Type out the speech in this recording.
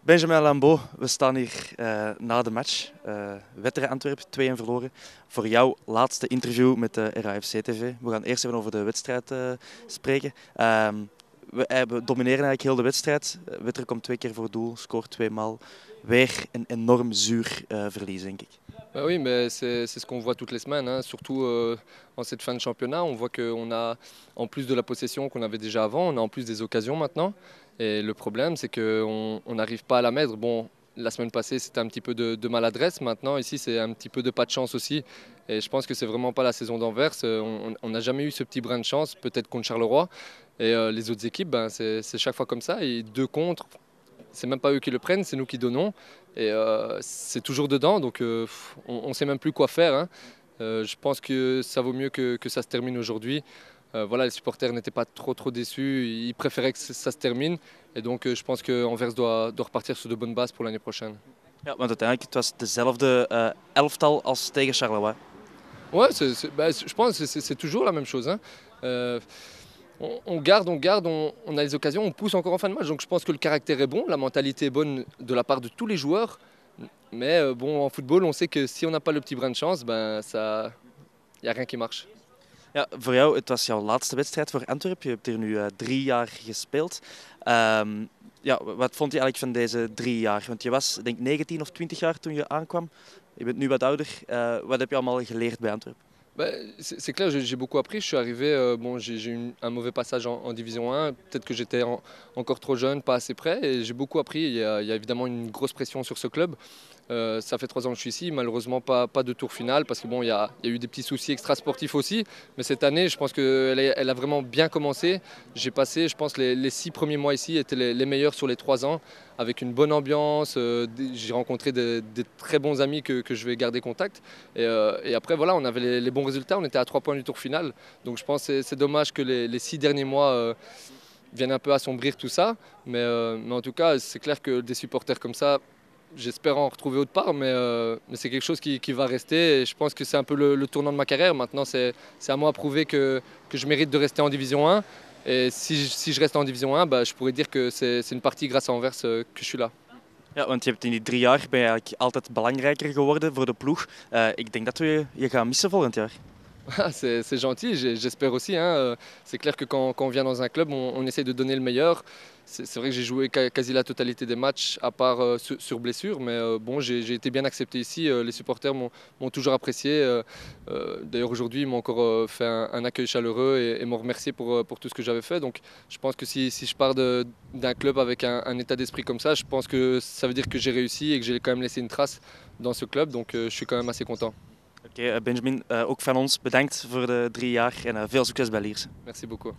Benjamin Lambeau, we staan hier na de match. Wetteren Antwerpen, 2-1 verloren. Voor jouw laatste interview met de RAFC-TV. We gaan eerst even over de wedstrijd spreken. We domineren eigenlijk heel de wedstrijd. Wetteren komt 2 keer voor doel, scoort 2 maal. Weer een enorm zuur verlies, denk ik. Bah oui, mais c'est ce qu'on voit toutes les semaines, hein. Surtout en cette fin de championnat. On voit qu'on a, en plus de la possession qu'on avait déjà avant, on a en plus des occasions maintenant. Et le problème, c'est qu'on n'arrive pas à la mettre. Bon, la semaine passée, c'était un petit peu de maladresse. Maintenant, ici, c'est un petit peu de pas de chance aussi. Et je pense que c'est vraiment pas la saison d'Anvers. On n'a jamais eu ce petit brin de chance, peut-être contre Charleroi. Et les autres équipes, ben, c'est chaque fois comme ça. Et 2 contre, c'est même pas eux qui le prennent, c'est nous qui donnons. Et c'est toujours dedans, donc on ne sait même plus quoi faire, hein. Je pense que ça vaut mieux que ça se termine aujourd'hui. Voilà, les supporters n'étaient pas trop déçus, ils préféraient que ça se termine. Et donc je pense qu'Anvers doit repartir sur de bonnes bases pour l'année prochaine. Ja, want uiteindelijk het was dezelfde elftal als tegen Charleroi. Ouais, je pense que c'est toujours la même chose, hein. On garde, on a les occasions, on pousse encore en fin de match. Donc je pense que le caractère est bon, la mentalité est bonne de la part de tous les joueurs. Mais bon, en football, on sait que si on n'a pas le petit brin de chance, ben ça, y a rien qui marche. Ja, voor jou, het was jouw laatste wedstrijd voor Antwerpen. Je hebt hier nu 3 jaar gespeeld. Ja, wat vond je eigenlijk van deze 3 jaar? Want je was denk ik 19 of 20 jaar toen je aankwam. Je bent nu wat ouder. Wat heb je allemaal geleerd bij Antwerpen? C'est clair, j'ai beaucoup appris. Je suis arrivé, bon, j'ai eu un mauvais passage en Division 1. Peut-être que j'étais encore trop jeune, pas assez prêt. Et j'ai beaucoup appris. Il y a évidemment une grosse pression sur ce club. Ça fait 3 ans que je suis ici. Malheureusement, pas de tour final parce que bon, il y a eu des petits soucis extrasportifs aussi. Mais cette année, je pense qu'elle a vraiment bien commencé. J'ai passé, je pense, les 6 premiers mois ici étaient les meilleurs sur les 3 ans, avec une bonne ambiance. J'ai rencontré des très bons amis que je vais garder contact. Et après, voilà, on avait les bons résultats. On était à 3 points du tour final. Donc je pense que c'est dommage que les 6 derniers mois viennent un peu assombrir tout ça. Mais en tout cas, c'est clair que des supporters comme ça, j'espère en retrouver autre part, mais c'est quelque chose qui va rester. Et je pense que c'est un peu le tournant de ma carrière. Maintenant, c'est à moi de prouver que je mérite de rester en Division 1. Et si je reste en Division 1, bah, je pourrais dire que c'est une partie grâce à Anvers que je suis là. Ja, want je hebt in die 3 jaar ben je eigenlijk altijd belangrijker geworden voor de ploeg. Ik denk dat we je gaan missen volgend jaar. Ah, c'est gentil, j'espère aussi, hein. C'est clair que quand on vient dans un club, on essaie de donner le meilleur. C'est vrai que j'ai joué quasi la totalité des matchs, à part sur blessure, mais bon, j'ai été bien accepté ici. Les supporters m'ont toujours apprécié. D'ailleurs, aujourd'hui, ils m'ont encore fait un accueil chaleureux et m'ont remercié pour tout ce que j'avais fait. Donc, je pense que si je pars d'un club avec un état d'esprit comme ça, je pense que ça veut dire que j'ai réussi et que j'ai quand même laissé une trace dans ce club. Donc, je suis quand même assez content. Oké, Benjamin, ook van ons bedankt voor de 3 jaar en veel succes bij Lierse. Merci beaucoup.